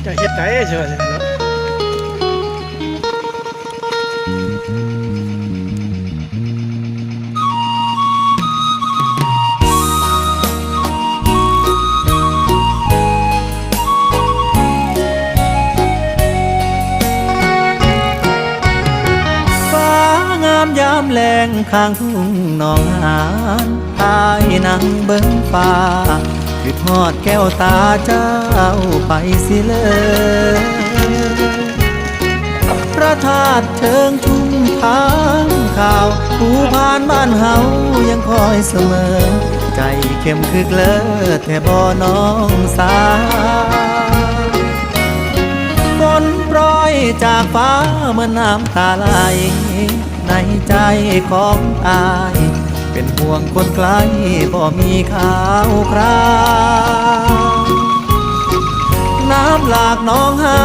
จะเฮ็ดไดเชื่อเนาะยามแรงข้างทุ่งหนองหานตายนั่งเบิ่งฟ้าคือทอดแก้วตาเจ้าไปสิเลยพระธาตุเชิงชุ่มทางข่าวผู้ผ่านบ้านเฮายังคอยเสมอใจเข้มคือเกลือแท่บ่น้องสาฝนโปรยจากฟ้าเมื่อน้ำตาไหลในใจของอายเป็นห่วงคนไกลบ่มีข่าวคราวน้ำหลากน้องหา